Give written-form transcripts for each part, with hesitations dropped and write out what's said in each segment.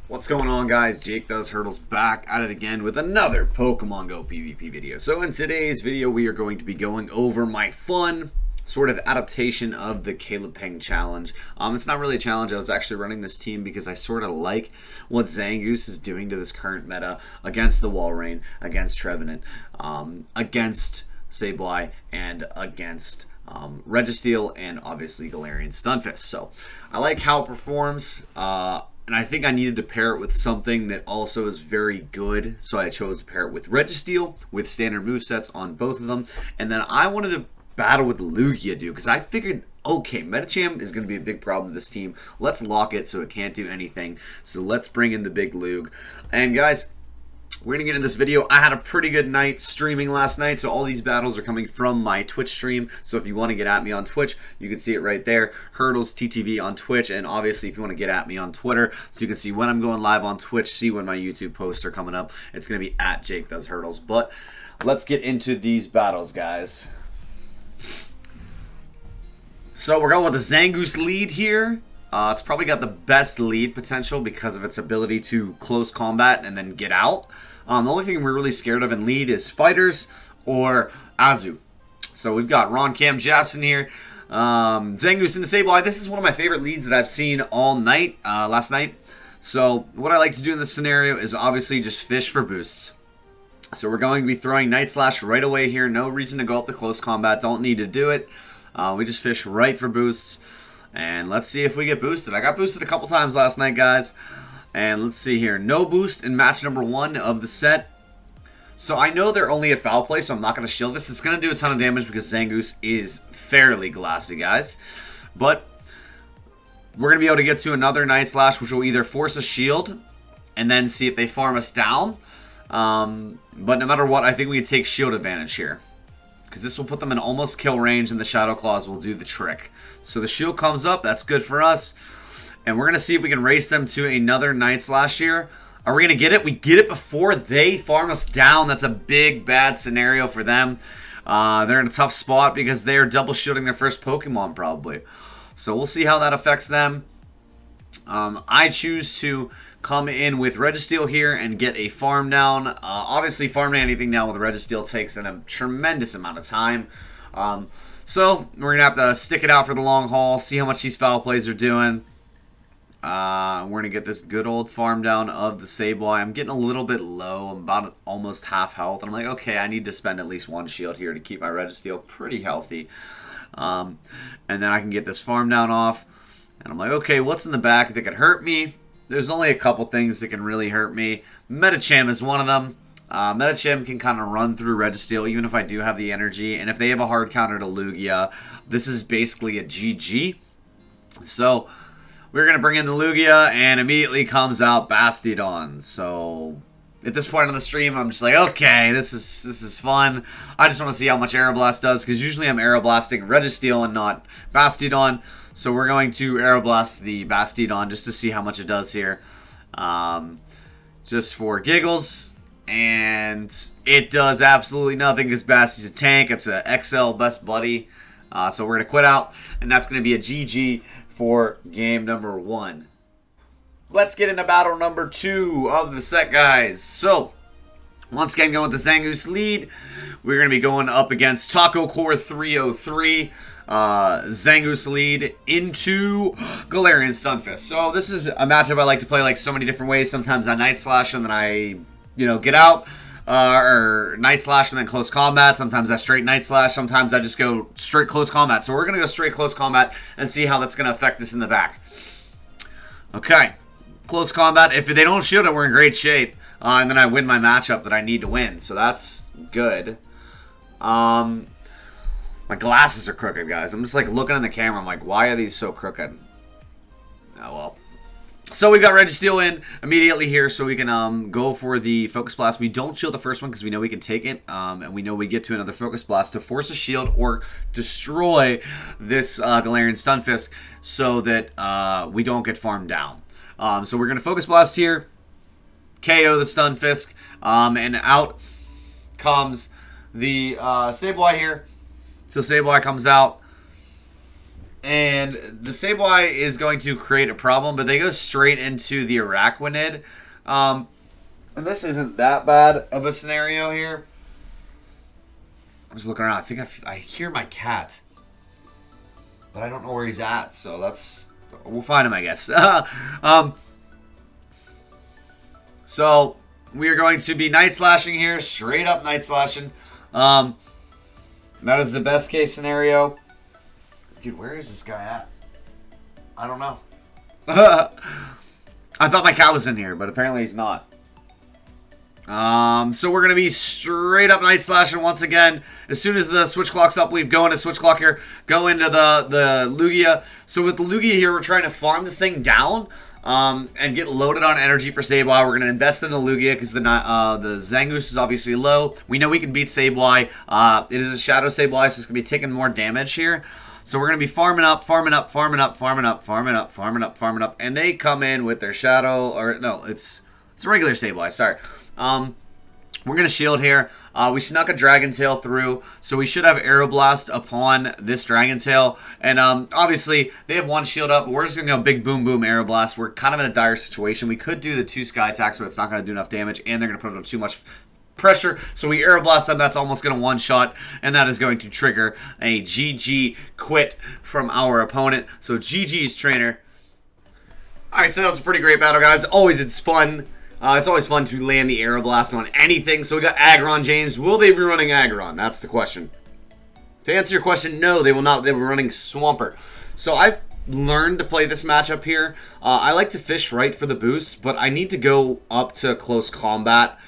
What's going on, guys? Jake Does Hurdles back at it again with another Pokemon Go PvP video. So in today's video, we are going to be going over my fun sort of adaptation of the Caleb Peng challenge. It's not really a challenge. I was actually running this team because I sort of like what Zangoose is doing to this current meta against the Walrein, against Trevenant, against Sableye, and against Registeel, and obviously Galarian Stunfisk. So I like how it performs. And I think I needed to pair it with something that also is very good. So I chose to pair it with Registeel with standard movesets on both of them. And then I wanted to battle with Lugia, dude, because I figured, okay, Medicham is going to be a big problem with this team. Let's lock it so it can't do anything. So let's bring in the big Lug. And guys, we're going to get in this video. I had a pretty good night streaming last night, so all these battles are coming from my Twitch stream. So if you want to get at me on Twitch, you can see it right there. Hurdles TTV on Twitch, and obviously if you want to get at me on Twitter, so you can see when I'm going live on Twitch, see when my YouTube posts are coming up. It's going to be at Jake Does Hurdles. But let's get into these battles, guys. So we're going with the Zangoose lead here. It's probably got the best lead potential because of its ability to close combat and then get out. The only thing we're really scared of in lead is fighters or Azu. So we've got Ron Cam Jackson here. Zangoose and the Sableye. This is one of my favorite leads that I've seen all night, last night. So what I like to do in this scenario is obviously just fish for boosts. So we're going to be throwing Night Slash right away here. No reason to go up the close combat. Don't need to do it. We just fish right for boosts. And let's see if we get boosted. I got boosted a couple times last night, guys. And let's see here. No boost in match number 1 of the set. So I know they're only at foul play, so I'm not going to shield this. It's going to do a ton of damage because Zangoose is fairly glassy, guys. But we're going to be able to get to another Night Slash, which will either force a shield and then see if they farm us down. But no matter what, I think we can take shield advantage here, because this will put them in almost kill range, and the Shadow Claws will do the trick. So the shield comes up. That's good for us. And we're going to see if we can race them to another Night Slash here. Are we going to get it? We get it before they farm us down. That's a big, bad scenario for them. They're in a tough spot because they are double shielding their first Pokemon, probably. So we'll see how that affects them. I choose to come in with Registeel here and get a farm down. Obviously, farming anything down with Registeel takes a tremendous amount of time. So we're going to have to stick it out for the long haul, see how much these foul plays are doing. We're going to get this good old farm down of the Sableye. I'm getting a little bit low. I'm about almost half health. And I'm like, okay, I need to spend at least one shield here to keep my Registeel pretty healthy. And then I can get this farm down off. And I'm like, okay, what's in the back that could hurt me? There's only a couple things that can really hurt me. Medicham is one of them. Medicham can kind of run through Registeel even if I do have the energy. And if they have a hard counter to Lugia, this is basically a GG. So we're going to bring in the Lugia, and immediately comes out Bastiodon. So at this point on the stream, I'm just like, okay, this is fun. I just want to see how much Aeroblast does, because usually I'm Aeroblasting Registeel and not Bastiodon. So we're going to Aeroblast the Bastiodon just to see how much it does here. Just for giggles. And it does absolutely nothing because Bastie's a tank. It's a XL best buddy. So we're going to quit out, and that's going to be a GG for game number 1. Let's get into battle number 2 of the set, guys. So, once again, going with the Zangoose lead. We're going to be going up against Taco Core 303. Zangoose lead into Galarian Stunfisk. So, this is a matchup I like to play like so many different ways. Sometimes I Night Slash and then I, get out. Or Night Slash and then close combat. Sometimes I straight Night Slash. Sometimes I just go straight close combat. So we're going to go straight close combat and see how that's going to affect us in the back. Okay. Close combat. If they don't shield it, we're in great shape. And then I win my matchup that I need to win. So that's good. My glasses are crooked, guys. I'm just like looking in the camera. I'm like, why are these so crooked? Oh, well. So we got Registeel in immediately here, so we can go for the Focus Blast. We don't shield the first one because we know we can take it, and we know we get to another Focus Blast to force a shield or destroy this Galarian Stunfisk so that we don't get farmed down. So we're going to Focus Blast here, KO the Stunfisk, and out comes the Sableye here. So Sableye comes out. And the Sableye is going to create a problem, but they go straight into the Araquanid. And this isn't that bad of a scenario here. I was looking around. I think I hear my cat. But I don't know where he's at, so we'll find him, I guess. So we are going to be Night Slashing here, straight up Night Slashing. That is the best case scenario. Dude, where is this guy at? I don't know. I thought my cat was in here, but apparently he's not. So we're going to be straight up Night Slashing once again. As soon as the switch clock's up, we go into switch clock here, go into the Lugia. So with the Lugia here, we're trying to farm this thing down and get loaded on energy for Sableye. We're going to invest in the Lugia because the Zangoose is obviously low. We know we can beat Sableye. It is a Shadow Sableye, so it's going to be taking more damage here. So we're going to be farming up, and they come in with their Shadow, or no, it's a regular Sableye, sorry. We're going to shield here. We snuck a Dragon Tail through, so we should have Aeroblast upon this Dragon Tail. And obviously, they have one shield up, but we're just going to go big boom boom Aeroblast. We're kind of in a dire situation. We could do the 2 Sky attacks, but it's not going to do enough damage, and they're going to put up too much pressure. So we Aeroblast them. That's almost going to one-shot, and that is going to trigger a GG quit from our opponent. So GG's trainer. Alright, so that was a pretty great battle, guys. It's fun. It's always fun to land the Aeroblast on anything. So we got Aggron, James. Will they be running Aggron? That's the question. To answer your question, no, they will not. They were running Swampert. So I've learned to play this matchup here. I like to fish right for the boost, but I need to go up to close combat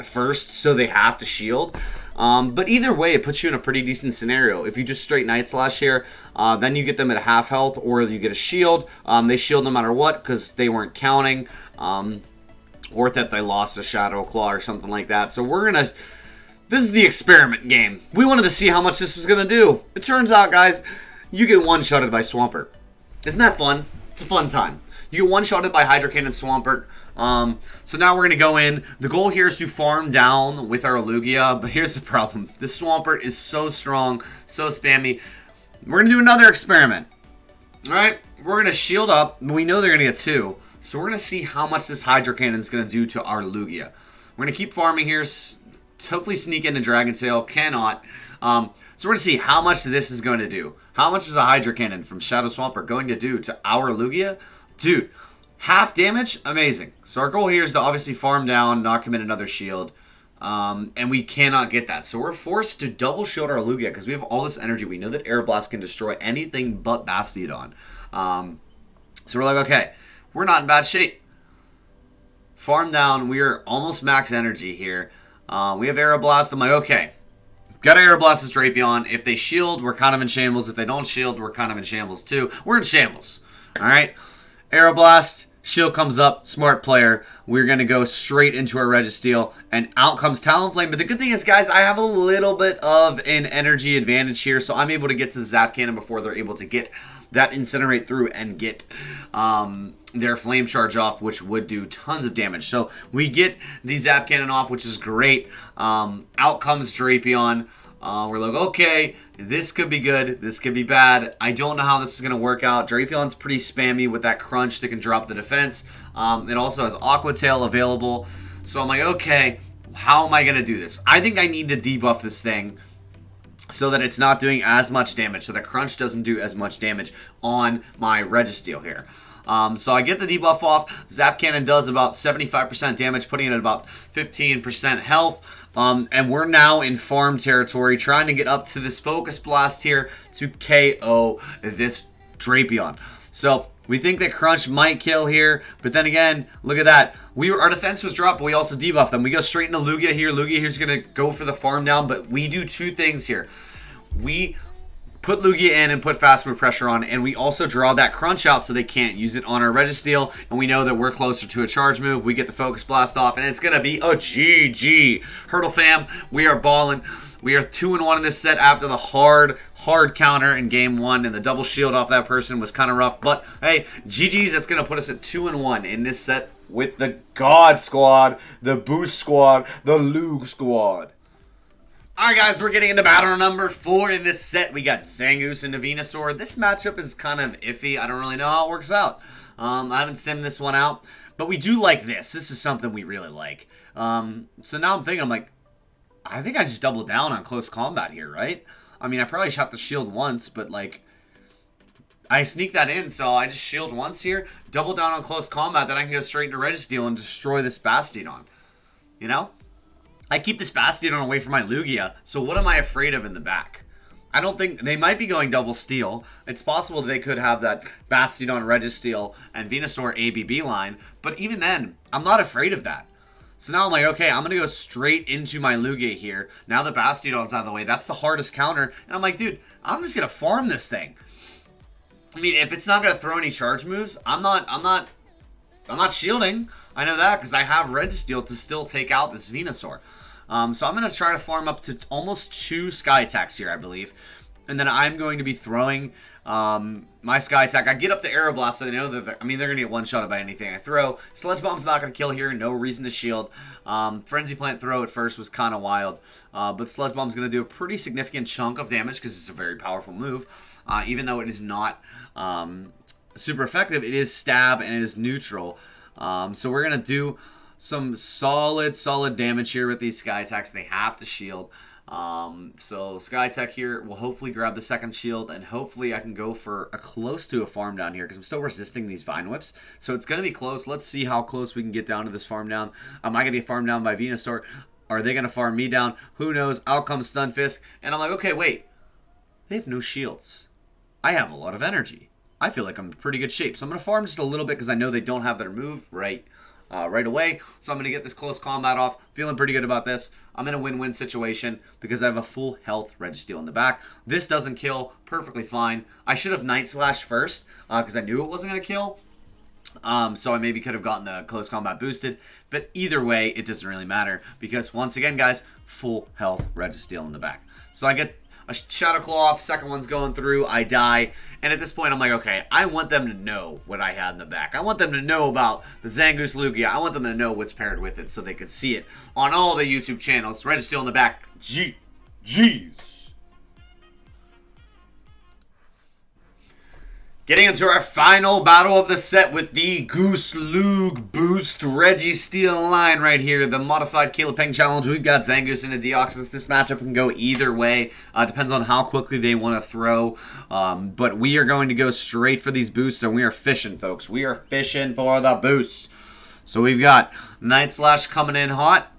first, so they have to shield. But either way, it puts you in a pretty decent scenario. If you just straight Night Slash here, then you get them at half health, or you get a shield. They shield no matter what, because they weren't counting. Or that they lost a Shadow Claw or something like that. So we're going to... This is the experiment game. We wanted to see how much this was going to do. It turns out, guys, you get one-shotted by Swampert. Isn't that fun? It's a fun time. You get one-shotted by Hydro Cannon Swampert. So now we're going to go in. The goal here is to farm down with our Lugia. But here's the problem. This Swampert is so strong, so spammy. We're going to do another experiment. Alright? We're going to shield up. We know they're going to get 2. So we're going to see how much this Hydro Cannon is going to do to our Lugia. We're going to keep farming here. Hopefully sneak into Dragon Tail. Cannot. So we're going to see how much this is going to do. How much is a Hydro Cannon from Shadow Swampert going to do to our Lugia? Dude, half damage? Amazing. So our goal here is to obviously farm down, not commit another shield. And we cannot get that. So we're forced to double shield our Lugia because we have all this energy. We know that Aeroblast can destroy anything but Bastiodon. So we're like, okay. We're not in bad shape. Farm down. We are almost max energy here. We have Aeroblast. I'm like, okay. Got Aeroblast as Drapion. If they shield, we're kind of in shambles. If they don't shield, we're kind of in shambles too. We're in shambles. Alright. Aeroblast. Shield comes up. Smart player. We're going to go straight into our Registeel. And out comes Talonflame. But the good thing is, guys, I have a little bit of an energy advantage here. So I'm able to get to the Zap Cannon before they're able to get that Incinerate through and get their Flame Charge off, which would do tons of damage. So we get the Zap Cannon off, which is great. Out comes Drapion. We're like, okay, this could be good. This could be bad. I don't know how this is going to work out. Drapion's pretty spammy with that crunch that can drop the defense. It also has Aqua Tail available. So I'm like, okay, how am I going to do this? I think I need to debuff this thing so that it's not doing as much damage. So the crunch doesn't do as much damage on my Registeel here. So I get the debuff off. Zap Cannon does about 75% damage, putting it at about 15% health. And we're now in farm territory, trying to get up to this Focus Blast here to KO this Drapion. So we think that Crunch might kill here, but then again, look at that. Our defense was dropped, but we also debuffed them. We go straight into Lugia here. Lugia here's going to go for the farm down, but we do 2 things here. We put Lugia in and put fast move pressure on, and we also draw that Crunch out so they can't use it on our Registeel, and we know that we're closer to a charge move. We get the Focus Blast off, and it's going to be a GG. Hurdle fam, we are balling. We are 2-1 in this set after the hard counter in game 1, and the double shield off that person was kind of rough, but hey, GG's, that's going to put us at 2-1 in this set with the God Squad, the Boost Squad, the Lug Squad. Alright guys, we're getting into battle number 4 in this set. We got Zangoose and Venusaur. This matchup is kind of iffy. I don't really know how it works out. I haven't simmed this one out. But we do like this. This is something we really like. So now I'm thinking, I'm like, I think I just double down on close combat here, right? I mean, I probably should have to shield once, but like, I sneak that in, so I just shield once here, double down on close combat, then I can go straight into Registeel and destroy this Bastiodon. You know? I keep this Bastiodon away from my Lugia, so what am I afraid of in the back? I don't think... They might be going double steal. It's possible they could have that Bastiodon, Registeel, and Venusaur ABB line, but even then, I'm not afraid of that. So now I'm like, okay, I'm going to go straight into my Lugia here. Now the Bastiodon's out of the way. That's the hardest counter. And I'm like, dude, I'm just going to farm this thing. I mean, if it's not going to throw any charge moves, I'm not shielding. I know that because I have Registeel to still take out this Venusaur. So I'm going to try to farm up to almost 2 Sky Attacks here, I believe. And then I'm going to be throwing my Sky Attack. I get up to Aeroblast, so I know that they're going to get one-shotted by anything I throw. Sludge Bomb's not going to kill here. No reason to shield. Frenzy Plant throw at first was kind of wild. But Sludge Bomb's going to do a pretty significant chunk of damage because it's a very powerful move. Even though it is not super effective, it is stab and it is neutral. So we're going to do some solid damage here with these Sky Attacks. They have to shield. So Sky Attack here will hopefully grab the second shield, and hopefully I can go for a close to a farm down here because I'm still resisting these Vine Whips. So it's going to be close. Let's see how close we can get down to this farm down. Am I going to get farmed down by Venusaur? Are they going to farm me down? Who knows? Out comes Stunfisk, and I'm like, okay, wait. They have no shields. I have a lot of energy. I feel like I'm in pretty good shape. So I'm going to farm just a little bit because I know they don't have their move right away. So I'm going to get this close combat off. Feeling pretty good about this. I'm in a win-win situation because I have a full health Registeel in the back. This doesn't kill. Perfectly fine. I should have Night Slash first because I knew it wasn't going to kill. So I maybe could have gotten the close combat boosted. But either way, it doesn't really matter because once again, guys, full health Registeel in the back. So I get a Shadow Claw off, second one's going through, I die, and at this point I'm like, okay, I want them to know what I had in the back. I want them to know about the Zangoose Lugia. I want them to know what's paired with it so they could see it on all the YouTube channels. Registeel in the back, GG's. Getting into our final battle of the set with the Goose Lug Boost Registeel line right here. The modified Calipeng challenge. We've got Zangoose and a Deoxys. This matchup can go either way. Depends on how quickly they want to throw. But we are going to go straight for these boosts, and we are fishing, folks. We are fishing for the boosts. So we've got Night Slash coming in hot.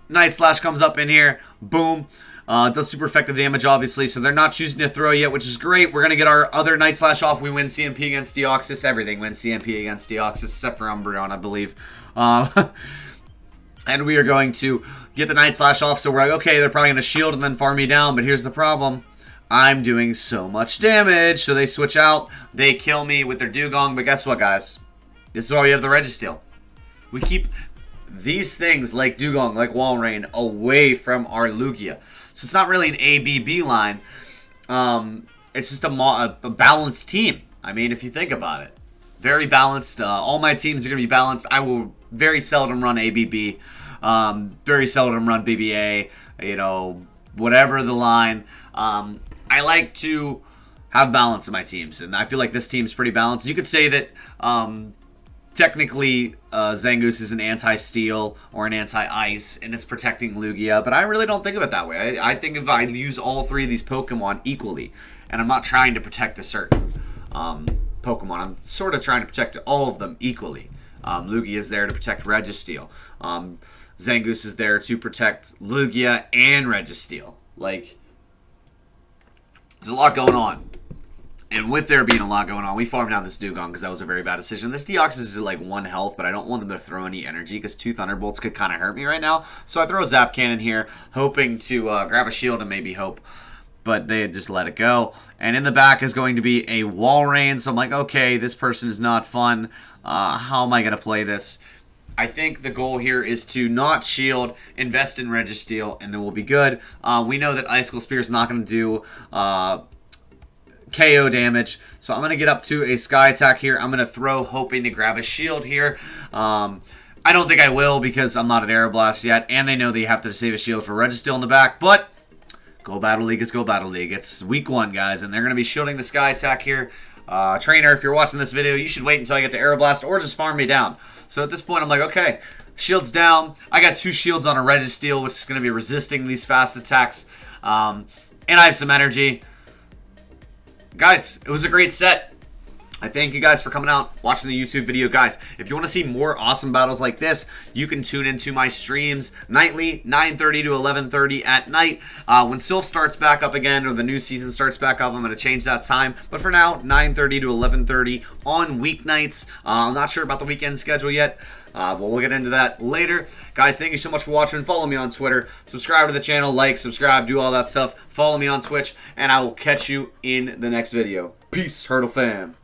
Night Slash comes up in here. Boom. It does super effective damage, obviously, so they're not choosing to throw yet, which is great. We're going to get our other Night Slash off. We win CMP against Deoxys. Everything wins CMP against Deoxys, except for Umbreon, I believe. And we are going to get the Night Slash off, so we're like, okay, they're probably going to shield and then farm me down, but here's the problem. I'm doing so much damage, so they switch out. They kill me with their Dugong, but guess what, guys? This is why we have the Registeel. We keep these things like Dugong, like Walrein, away from our Lugia. So it's not really an ABB line. It's just a balanced team. I mean, if you think about it. Very balanced. All my teams are going to be balanced. I will very seldom run ABB. Very seldom run BBA. You know, whatever the line. I like to have balance in my teams. And I feel like this team's pretty balanced. You could say that... technically, Zangoose is an anti-steel or an anti-ice, and it's protecting Lugia, but I really don't think of it that way. I think if I use all three of these Pokemon equally, and I'm not trying to protect a certain Pokemon, I'm sort of trying to protect all of them equally. Lugia is there to protect Registeel. Zangoose is there to protect Lugia and Registeel. Like, there's a lot going on. And with there being a lot going on, we farmed down this Dugong because that was a very bad decision. This Deoxys is like 1 health, but I don't want them to throw any energy because 2 Thunderbolts could kind of hurt me right now. So I throw a Zap Cannon here, hoping to grab a shield and maybe hope. But they just let it go. And in the back is going to be a Walrein. So I'm like, okay, this person is not fun. How am I going to play this? I think the goal here is to not shield, invest in Registeel, and then we'll be good. We know that Icicle Spear is not going to do... KO damage. So I'm going to get up to a Sky Attack here. I'm going to throw, hoping to grab a shield here. I don't think I will because I'm not at Aeroblast yet, and they know that you have to save a shield for Registeel in the back, but go Battle League is go Battle League. It's week 1, guys, and they're going to be shielding the Sky Attack here. Trainer, if you're watching this video, you should wait until I get to Aeroblast or just farm me down. So at this point, I'm like, okay, shield's down. I got 2 shields on a Registeel, which is going to be resisting these fast attacks, and I have some energy. Guys, it was a great set. I thank you guys for coming out, watching the YouTube video. Guys, if you want to see more awesome battles like this, you can tune into my streams nightly, 9:30 to 11:30 at night. When Silph starts back up again, or the new season starts back up, I'm going to change that time. But for now, 9:30 to 11:30 on weeknights. I'm not sure about the weekend schedule yet. But we'll get into that later. Guys, thank you so much for watching. Follow me on Twitter. Subscribe to the channel. Like, subscribe, do all that stuff. Follow me on Twitch. And I will catch you in the next video. Peace, Hurdle fam.